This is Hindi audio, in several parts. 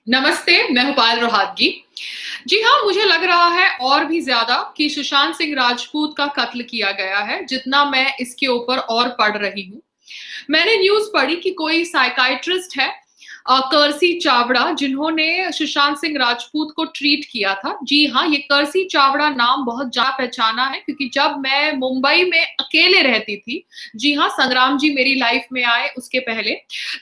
नमस्ते, मैं हूपाल रोहातगी। जी हाँ, मुझे लग रहा है और भी ज़्यादा कि सुशांत सिंह राजपूत का कत्ल किया गया है, जितना मैं इसके ऊपर और पढ़ रही हूँ। मैंने न्यूज़ पढ़ी कि कोई साइकियाट्रिस्ट है कर्सी चावड़ा, जिन्होंने सुशांत सिंह राजपूत को ट्रीट किया था। जी हाँ, ये कर्सी चावड़ा नाम बहुत जाना-पहचाना है क्योंकि जब मैं मुंबई में अकेले रहती थी, जी हाँ, संग्राम जी मेरी लाइफ़ में आए उसके पहले,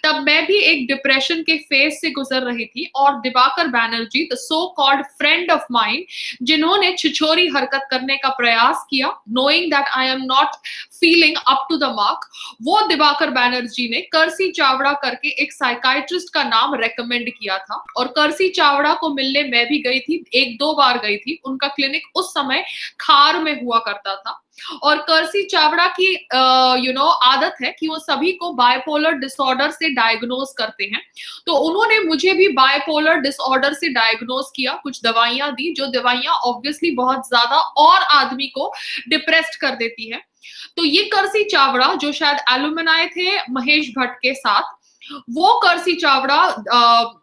तब मैं भी एक डिप्रेशन के फेज़ से गुज़र रही थी और Diwakar Banerjee, the so called friend of mine, जिन्होंने छिछोरी हरकत करने का प्रयास किया, knowing that I am not feeling up to the mark, वो दिवाकर बैनर्जी ने कर्सी चावड़ा करके एक साइकियाट्रिस्ट का नाम रेकमेंड किया था और कर्सी चावड़ा को मिलने मैं भी गई थी, 1-2 बार गई थी। उनका क्लिनिक उस समय खार में हुआ करता था और कर्सी चावड़ा की आदत है कि वो सभी को बाइपोलर डिसऑर्डर से डायग्नोज करते हैं। तो उन्होंने मुझे भी बाइपोलर डिसऑर्डर से डायग्नोज किया, कुछ दवाइयाँ दी, जो दवाइयाँ ऑब्वियसली बहुत ज़्यादा और आदमी को डिप्रेस्ड कर देती है। तो ये कर्सी चावड़ा जो शायद एलुमनाई थे महेश भट्ट के साथ, वो कर्सी चावड़ा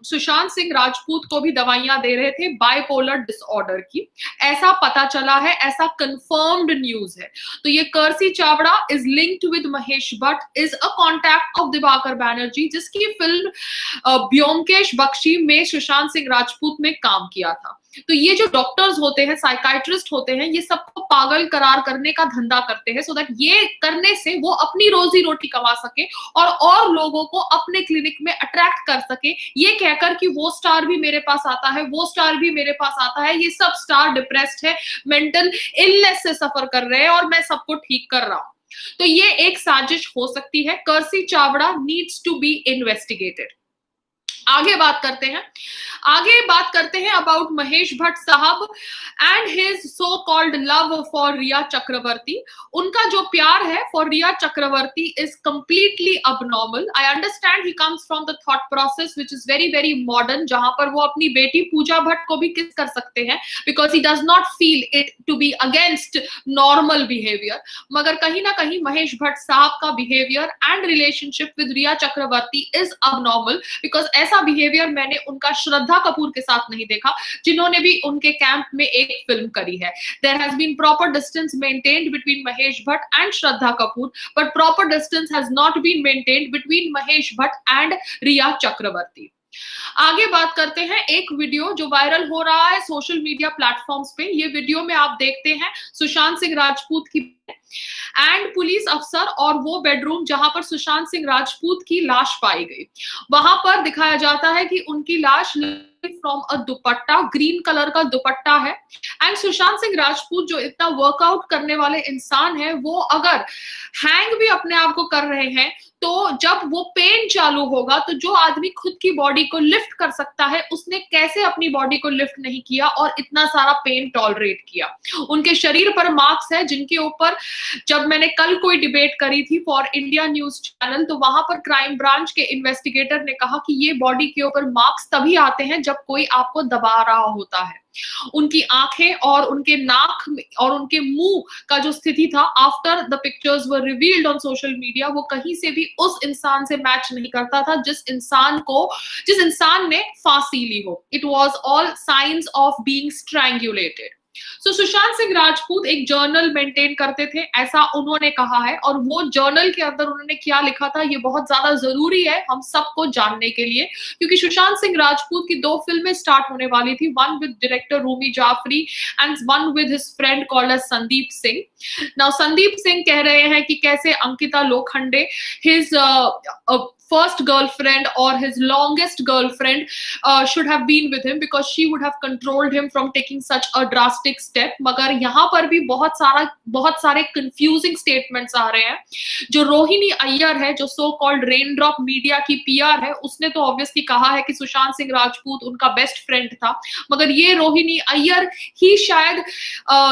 सुशांत सिंह राजपूत को भी दवाइयां दे रहे थे बाइपोलर डिसऑर्डर की। ऐसा पता चला है, ऐसा कंफर्म्ड न्यूज़ है। तो ये Kursi Chavda is linked with Mahesh Bhatt, is a contact of Dibakar Banerjee, जिसकी फिल्म ब्योमकेश बख्शी में सुशांत सिंह राजपूत में काम किया था। तो ये जो डॉक्टर्स होते हैं, साइकियाट्रिस्ट होते हैं, ये सबको पागल करार करने का धंधा करते हैं सो दैट ये करने से वो अपनी रोजी रोटी कमा सके और लोगों को अपने क्लिनिक में अट्रैक्ट कर सके, ये कहकर कि वो स्टार भी मेरे पास आता है, वो स्टार भी मेरे पास आता है, ये सब स्टार डिप्रेस्ड है, मेंटल इलनेस से सफर कर रहे हैं और मैं सबको ठीक कर रहा हूं। तो ये एक साजिश हो सकती है। Kursi Chavda needs to be investigated. आगे बात करते हैं अबाउट महेश भट्ट साहब and his so called love for Rhea Chakraborty. उनका जो प्यार है for Rhea Chakraborty is completely abnormal. I understand he comes from the thought process which is very very modern, जहां पर वो अपनी बेटी पूजा भट्ट को भी किस कर सकते हैं because he does not feel it to be against normal behaviour. मगर कहीं ना कहीं महेश भट्ट साहब का behaviour and relationship with Rhea Chakraborty is abnormal because ऐसा बिहेवियर मैंने उनका श्रद्धा कपूर के साथ नहीं देखा, जिन्होंने भी उनके कैंप में एक फिल्म करी है। There has been proper distance maintained between Mahesh Bhatt and Shraddha Kapoor, but proper distance has not been maintained between Mahesh Bhatt and Rhea Chakraborty. आगे बात करते हैं एक वीडियो जो वायरल हो रहा है सोशल मीडिया प्लेटफॉर्म्स पे। ये वीडियो में आप देखते हैं सुशांत सिंह राजपूत की एंड पुलिस अफसर और वो बेडरूम जहां पर सुशांत सिंह राजपूत की लाश पाई गई। वहां पर दिखाया जाता है कि उनकी लाश from a dupatta, green colour का दुपट्टा है। एंड सुशांत सिंह राजपूत जो इतना वर्कआउट करने वाले इंसान है, वो अगर हैंग भी अपने आप को कर रहे हैं तो जब वो पेन चालू होगा तो जो आदमी खुद की बॉडी को लिफ्ट कर सकता है, उसने कैसे अपनी बॉडी को लिफ्ट नहीं किया और इतना सारा पेन टॉलरेट किया। उनके शरीर पर मार्क्स है जिनके ऊपर, जब मैंने कल कोई डिबेट करी थी फॉर इंडिया न्यूज चैनल, तो वहां पर क्राइम ब्रांच के इन्वेस्टिगेटर ने कहा कि ये बॉडी के ऊपर मार्क्स तभी आते हैं जब कोई आपको दबा रहा होता है। उनकी आंखें और उनके नाक और उनके मुंह का जो स्थिति था after the pictures were revealed on social media, वो कहीं से भी उस इंसान से मैच नहीं करता था जिस इंसान ने फांसी ली हो। It was all signs of being strangulated. So Sushant Singh Rajput एक जर्नल मेंटेन करते थे, ऐसा उन्होंने कहा है, और वो जर्नल के अंदर उन्होंने क्या लिखा था ये बहुत ज्यादा जरूरी है हम सबको जानने के लिए, क्योंकि सुशांत सिंह राजपूत की 2 फिल्में स्टार्ट होने वाली थी, one with director Rumi Jafri and one with his friend called as Sandeep Singh. Now Sandeep Singh कह रहे हैं कि कैसे Ankita Lokhande, his first girlfriend or his longest girlfriend should have been with him because she would have controlled him from taking such a drastic step। मगर यहाँ पर भी बहुत सारे confusing statements आ रहे हैं। जो रोहिणी अय्यर है, जो so called रेनड्रॉप मीडिया की पीआर है, उसने तो ऑब्वियसली कहा है कि सुशांत सिंह राजपूत उनका बेस्ट फ्रेंड था, मगर ये रोहिणी अय्यर ही शायद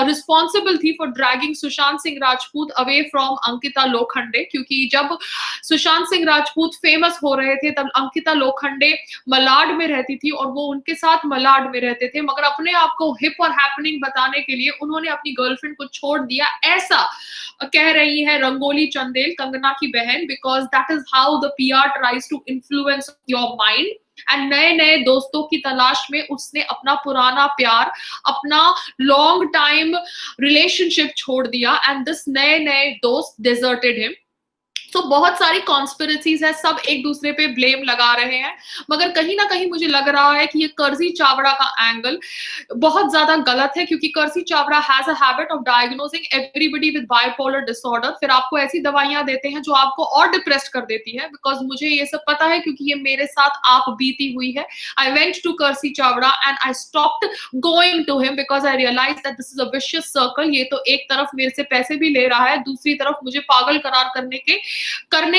रिस्पॉन्सिबल थी for dragging Sushant Singh Rajput away from Ankita Lokhande, क्योंकि जब सुशांत सिंह राजपूत फेमस हो रहे थे तब अंकिता लोखंडे मलाड में रहती थी और वो उनके साथ मलाड में रहते थे, मगर अपने आप को हिप और हैपनिंग बताने के लिए उन्होंने अपनी गर्लफ्रेंड को छोड़ दिया, ऐसा कह रही है रंगोली चंदेल, कंगना की बहन, because that is how the PR tries to influence your mind. And नए नए दोस्तों की तलाश में उसने अपना पुराना प्यार, अपना लॉन्ग टाइम रिलेशनशिप छोड़ दिया, एंड दिस नए नए दोस्त डिजर्टेड हिम। तो बहुत सारी कॉन्स्पिरेसीज है, सब एक दूसरे पे ब्लेम लगा रहे हैं, मगर कहीं ना कहीं मुझे लग रहा है कि ये कर्जी चावड़ा का एंगल बहुत ज्यादा गलत है, क्योंकि कर्जी Chavda has a habit of diagnosing everybody with bipolar disorder. फिर आपको ऐसी दवाइयां देते हैं जो आपको और डिप्रेस्ड कर देती है, बिकॉज मुझे ये सब पता है क्योंकि ये मेरे साथ आप बीती हुई है। आई वेंट टू कर्जी Chavda and I stopped going to him because I realize that this is a vicious circle. ये तो एक तरफ मेरे से पैसे भी ले रहा है, दूसरी तरफ मुझे पागल करार करने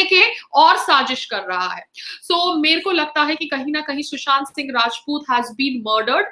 के और साजिश कर रहा है। सो मेरे को लगता है कि कहीं ना कहीं Sushant Singh Rajput has been murdered.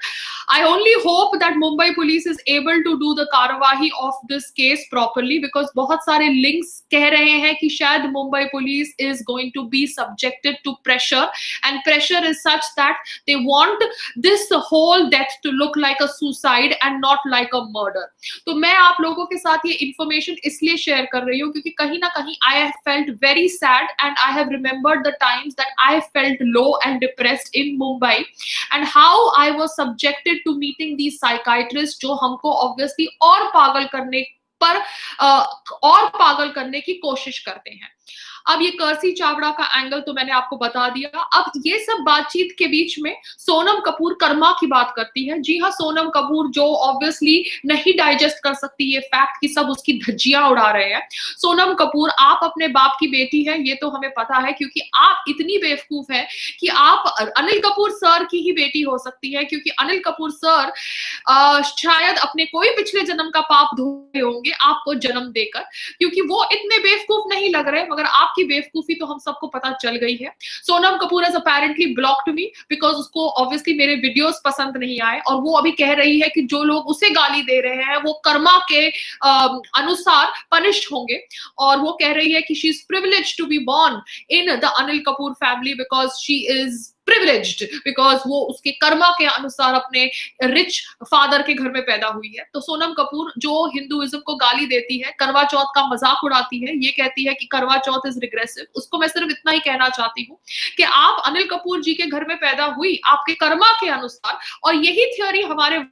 I only hope that Mumbai police is able to do the कार्यवाही of this case properly, because बहुत सारे लिंक्स कह रहे हैं कि शायद Mumbai police is going to be subjected to pressure, and pressure is such that they want this whole death to look like a suicide and not like a murder. तो मैं आप लोगों के साथ ये इंफॉर्मेशन इसलिए शेयर कर रही हूँ क्योंकि कहीं ना कहीं I have felt very sad and I have remembered the times that I felt low and depressed in Mumbai and how I was subjected to meeting these psychiatrists जो हमको obviously और पागल करने पर और पागल करने की कोशिश करते हैं। अब ये कर्सी चावड़ा का एंगल तो मैंने आपको बता दिया। अब ये सब बातचीत के बीच में सोनम कपूर कर्मा की बात करती है। जी हाँ, सोनम कपूर जो ऑब्वियसली नहीं डाइजेस्ट कर सकती ये फैक्ट कि सब उसकी धज्जियां उड़ा रहे हैं। सोनम कपूर, आप अपने बाप की बेटी है, ये तो हमें पता है, क्योंकि आप इतनी बेवकूफ है कि आप अनिल कपूर सर की ही बेटी हो सकती है, क्योंकि अनिल कपूर सर शायद अपने कोई पिछले जन्म का पाप धोए होंगे आपको जन्म देकर, क्योंकि वो इतने बेवकूफ नहीं लग रहे, मगर आपकी बेवकूफी तो हम सबको पता चल गई है। Sonam Kapoor has apparently blocked me because उसको ऑब्वियसली मेरे वीडियोस पसंद नहीं आए, और वो अभी कह रही है कि जो लोग उसे गाली दे रहे हैं वो कर्मा के अनुसार पनिश्ड होंगे, और वो कह रही है कि she is privileged to be born in the Anil Kapoor family because she is privileged, because वो उसके कर्मा के अनुसार अपने रिच फादर के घर में पैदा हुई है। तो सोनम कपूर जो हिंदुइज्म को गाली देती है, करवा चौथ का मजाक उड़ाती है, ये कहती है कि करवा चौथ इज रिग्रेसिव, उसको मैं सिर्फ इतना ही कहना चाहती हूँ कि आप अनिल कपूर जी के घर में पैदा हुई आपके कर्मा के अनुसार, और यही थ्योरी हमारे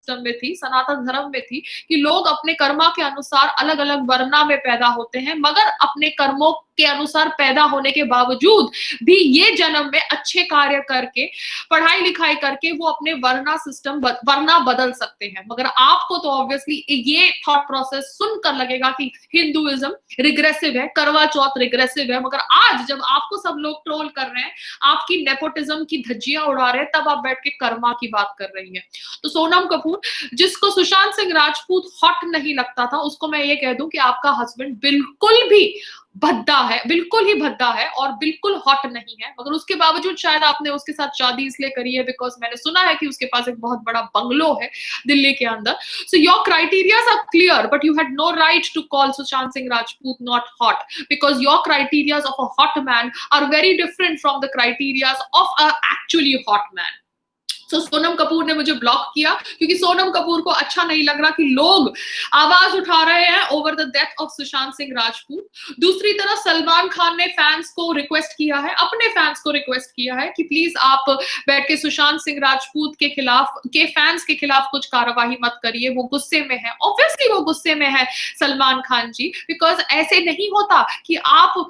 में थी, सनातन धर्म में थी, कि लोग अपने कर्मा के अनुसार अलग अलग वर्णा में पैदा होते हैं, मगर अपने कर्मों के अनुसार पैदा होने के बावजूद भी ये जन्म में अच्छे कार्य करके, पढ़ाई लिखाई करके वो अपने वर्णा बदल सकते हैं। मगर आपको तो ऑब्वियसली ये थॉट प्रोसेस सुनकर लगेगा कि हिंदुइज्म रिग्रेसिव है, करवा चौथ रिग्रेसिव है, मगर आज जब आपको सब लोग ट्रोल कर रहे हैं, आपकी नेपोटिज्म की धज्जियां उड़ा रहे हैं, तब आप बैठ के कर्मा की बात कर रही हैं। तो सोनम कपूर, जिसको सुशांत सिंह राजपूत हॉट नहीं लगता था, उसको मैं ये कह दूं कि आपका हस्बैंड बिल्कुल भी भद्दा है, बिल्कुल ही भद्दा है और बिल्कुल हॉट नहीं है, मगर उसके बावजूद शायद आपने उसके साथ शादी इसलिए करी है बिकॉज मैंने सुना है कि उसके पास एक बहुत बड़ा बंगलो है दिल्ली के अंदर। So your criterias are clear, but you had no right to call Sushant Singh Rajput not hot, because your criterias of a hot man are very different from the criterias of a actually hot man. तो सोनम कपूर ने मुझे ब्लॉक किया क्योंकि सोनम कपूर को अच्छा नहीं लग रहा कि लोग आवाज उठा रहे हैं over the death of Sushant Singh Rajput. दूसरी तरफ सलमान खान ने फैंस को रिक्वेस्ट किया है, अपने फैंस को रिक्वेस्ट किया है कि प्लीज आप बैठ के सुशांत सिंह राजपूत के फैंस के खिलाफ कुछ कार्यवाही मत करिए, वो गुस्से में है। ऑब्वियसली वो गुस्से में है सलमान खान जी, बिकॉज ऐसे नहीं होता कि आप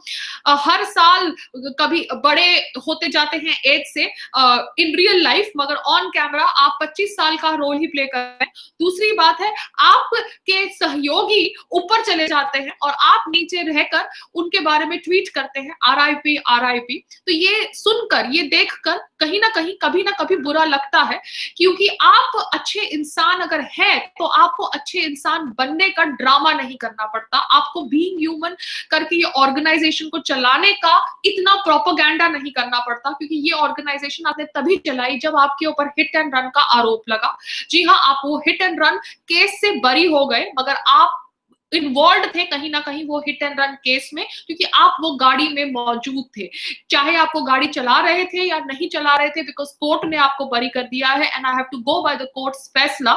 हर साल कभी बड़े होते जाते हैं एज से इन रियल लाइफ, मगर ऑन कैमरा आप 25 साल का रोल ही प्ले कर रहे हैं। दूसरी बात है, आपके सहयोगी ऊपर चले जाते हैं और आप नीचे रहकर उनके बारे में ट्वीट करते हैं RIP RIP। तो ये सुनकर, ये देखकर कहीं ना कहीं कभी ना कभी बुरा लगता है, क्योंकि आप अच्छे इंसान अगर हैं तो आपको अच्छे इंसान बनने का ड्रामा नहीं करना पड़ता, आपको बीइंग ह्यूमन करके ये ऑर्गेनाइजेशन को चलाने का इतना प्रोपेगेंडा नहीं करना पड़ता, क्योंकि ये ऑर्गेनाइजेशन आपने तभी चलाई जब आपके ऊपर हिट एंड रन का आरोप लगा। जी हाँ, आप वो हिट एंड रन केस से बरी हो गए, मगर आप इन्वॉल्व थे कहीं ना कहीं वो हिट एंड रन केस में, क्योंकि आप वो गाड़ी में मौजूद थे, चाहे आप वो गाड़ी चला रहे थे या नहीं चला रहे थे, बिकॉज कोर्ट ने आपको बरी कर दिया है and I have to go by the courts फैसला।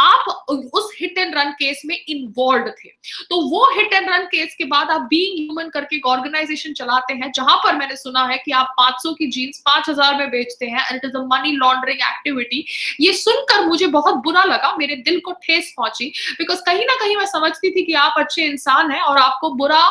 आप उस हिट एंड रन केस में इन्वॉल्व थे। तो वो हिट एंड रन केस के बाद आप बीइंग ह्यूमन करके एक ऑर्गेनाइजेशन चलाते हैं, जहां पर मैंने सुना है कि आप 500 की जीन्स 5000 में बेचते हैं and it is a money laundering activity. ये सुनकर मुझे बहुत बुरा लगा, मेरे दिल को ठेस पहुंची, बिकॉज कहीं ना कहीं मैं समझती थी कि आप अच्छे इंसान हैं और आपको बुरा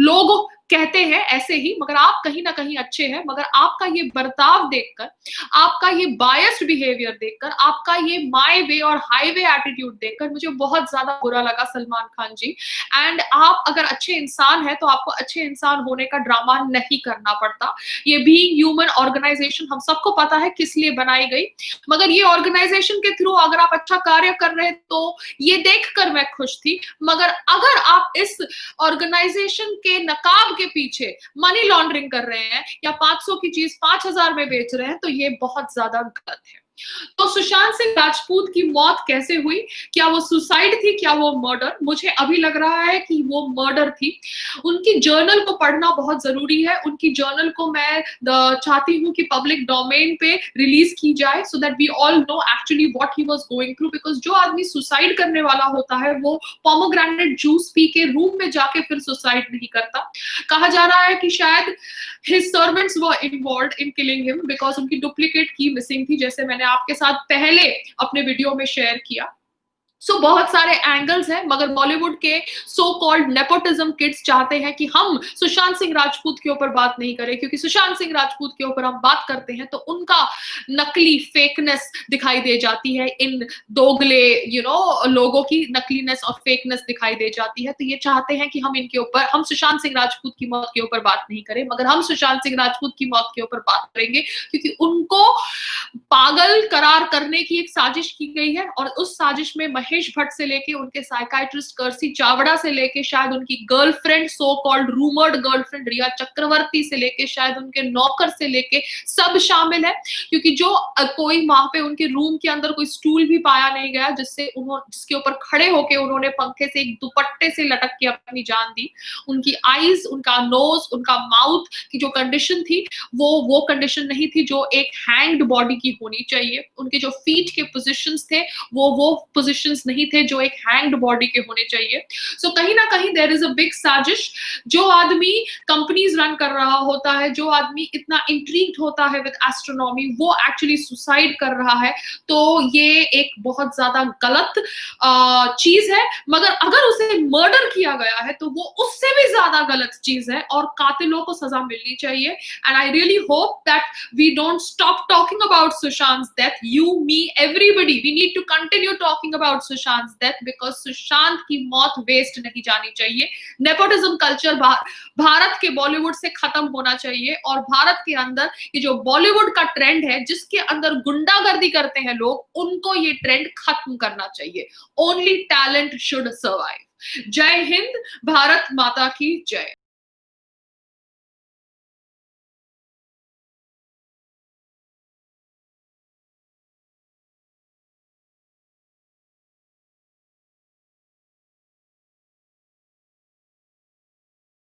लोग कहते हैं ऐसे ही, मगर आप कहीं ना कहीं अच्छे हैं। मगर आपका ये बर्ताव देखकर, आपका ये बायस्ड बिहेवियर देखकर, आपका ये माय वे और हाईवे एटीट्यूड देखकर मुझे बहुत ज्यादा बुरा लगा सलमान खान जी। एंड आप अगर अच्छे इंसान हैं तो आपको अच्छे इंसान होने का ड्रामा नहीं करना पड़ता। ये बीइंग ह्यूमन ऑर्गेनाइजेशन हम सबको पता है किस लिए बनाई गई, मगर ये ऑर्गेनाइजेशन के थ्रू अगर आप अच्छा कार्य कर रहे हैं तो ये देखकर मैं खुश थी। मगर अगर आप इस ऑर्गेनाइजेशन के नकाब के पीछे मनी लॉन्ड्रिंग कर रहे हैं या 500 की चीज 5000 में बेच रहे हैं, तो ये बहुत ज्यादा गलत है। तो सुशांत सिंह राजपूत की मौत कैसे हुई? क्या वो सुसाइड थी, क्या वो मर्डर? मुझे अभी लग रहा है कि वो मर्डर थी। उनकी जर्नल को पढ़ना बहुत जरूरी है। उनकी जर्नल को मैं चाहती हूँ कि पब्लिक डोमेन पे रिलीज की जाए, so that we all know actually what he was going through. Because जो आदमी सुसाइड करने वाला होता है वो पोमोग्रेनेट जूस पी के रूम में जाके फिर सुसाइड नहीं करता। कहा जा रहा है कि शायद his servants were involved in killing him because उनकी डुप्लीकेट की मिसिंग थी, जैसे मैंने आपके साथ पहले अपने वीडियो में शेयर किया। बहुत सारे एंगल्स हैं, मगर बॉलीवुड के सो कॉल्ड नेपोटिज्म किड्स चाहते हैं कि हम सुशांत सिंह राजपूत के ऊपर बात नहीं करें, क्योंकि सुशांत सिंह राजपूत के ऊपर हम बात करते हैं तो उनका नकली फेकनेस दिखाई दे जाती है, इन दोगले लोगों की नकलीनेस और फेकनेस दिखाई दे जाती है। तो ये चाहते हैं कि हम इनके ऊपर, हम सुशांत सिंह राजपूत की मौत के ऊपर बात नहीं करें, मगर हम सुशांत सिंह राजपूत की मौत के ऊपर बात करेंगे, क्योंकि उनको पागल करार करने की एक साजिश की गई है। और उस साजिश में महेश भट्ट से लेके उनके साइकाइट्रिस्ट कर्सी चावड़ा से लेके शायद उनकी girlfriend, so called rumoured girlfriend Rhea Chakraborty से लेके शायद उनके नौकर से लेके सब शामिल है। क्योंकि जो कोई वहां पे उनके रूम के अंदर कोई स्टूल भी पाया नहीं गया जिसके ऊपर खड़े होके उन्होंने पंखे से एक दुपट्टे से लटक के अपनी जान दी। उनकी आईज, उनका नोज, उनका माउथ की जो कंडीशन थी वो कंडीशन नहीं थी जो एक हैंग्ड बॉडी की होनी चाहिए। उनके जो फीट के पोजीशंस थे वो पोजीशंस नहीं थे जो एक हैंग्ड बॉडी के होने चाहिए। सो कहीं ना कहीं देयर इज अ बिग साजिश। जो आदमी कंपनीज रन कर रहा होता है, जो आदमी इतना इंट्रीग्ड होता है विद एस्ट्रोनॉमी, वो एक्चुअली सुसाइड कर रहा है। तो ये एक बहुत ज्यादा गलत चीज है। मगर अगर उसे मर्डर किया गया है तो वो उससे भी ज्यादा गलत चीज है और कातिलों को सजा मिलनी चाहिए। And I really hope that we don't stop talking about Sushant's death. You, me, everybody, we need to continue talking about Sushant's death because Sushant की मौत वेस्ट नहीं जानी चाहिए। नेपोटिज्म कल्चर भारत के बॉलीवुड से खत्म होना चाहिए और भारत के अंदर ये जो बॉलीवुड का ट्रेंड है जिसके अंदर गुंडागर्दी करते हैं लोग, उनको ये ट्रेंड खत्म करना चाहिए। Only talent should survive. जय हिंद, भारत माता की जय।